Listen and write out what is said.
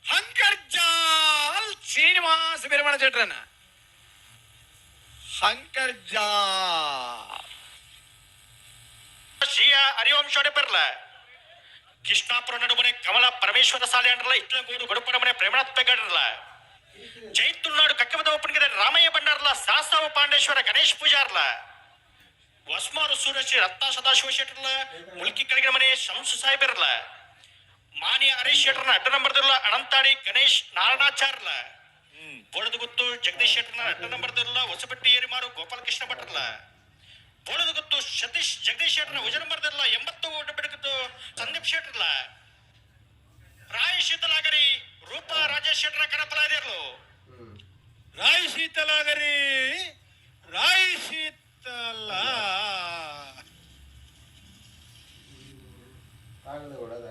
ಹಂಕರ್ಜಾಲ್ ಶ್ರೀನಿವಾಸ ಬಿರಮಣ ಚಟ್ರನ ಹಂಕರ್ಜಾಲ್ ಶ್ರೀಯ ಹರಿವಂಶೋಡೆ ಬರಲ ಕೃಷ್ಣಾಪುರ ನಡುಮನೆ ಕಮಲ ಪರಮೇಶ್ವರ ಸಾಲೆ ಅಂಡ್ರಲ್ಲ ಇಟ್ಲಗೂಡು ಗಡುಪನ ಮನೆ ಪ್ರೇಮನಾಥ್ ಪೆಗಡ್ರಲ್ಲ ಜೈತುಲ್ನಾಡು ಕಕ್ಕಬದ ಒಪ್ಪನಿಗೆ ರಾಮಯ್ಯ ಬಂಡಾರಲ್ಲ ಶಾಸ್ತಾವ ಪಾಂಡೇಶ್ವರ ಗಣೇಶ್ ಪೂಜಾರ್ಲ ವಸ್ಮಾರು ಸೂರ್ಯಶ್ರೀ ರತ್ನ ಸದಾಶಿವ ಶೆಟ್ರಲ್ಲ ಮುಲ್ಕಿ ಕೆಳಗಿನ ಮನೆ ಶಂಸು ಸಾಹೇಬರಲ್ಲ ಮಾನ್ಯ ಹರೀಶ್ ಶೆಟ್ರನ ಅಡ್ಡ ನಂಬರ್ದಿರಲ್ಲ ಅನಂತಾಡಿ ಗಣೇಶ್ ನಾರಾಯಣಾಚಾರ್ಲ ಬೋಳದ ಗುತ್ತು ಜಗದೀಶ್ ಶೆಟ್ರನ ಅಡ್ಡ ನಂಬರ್ದಿರಲ್ಲ ಹೊಸಬಟ್ಟಿ ಏರಿಮಾರು ಗೋಪಾಲಕೃಷ್ಣ ಭಟ್ರಲ್ಲ ಬೋಳದ ಗುತ್ತು ಸತೀಶ್ ಜಗದೀಶ್ ಶೆಟ್ರನ ವಜನ ನಂಬರ್ದಿರಲ್ಲ 80 ಓಟ ಬಿಡುಗತ್ತು ಸಂದೀಪ್ ಶೆಟ್ರಲ್ಲ ರಾಯ್ ಶೀತಲಾಗರಿ ರೂಪ ರಾಜೇಶ್ ಶೆಟ್ರನ ಕಣಪಲ ಇದಿರ್ಲು ರಾಯ್ ಶೀತಲಾಗರಿ ರಾಯ್ ಶೀತಲ ಆಗದೆ ಹೊಡೆದ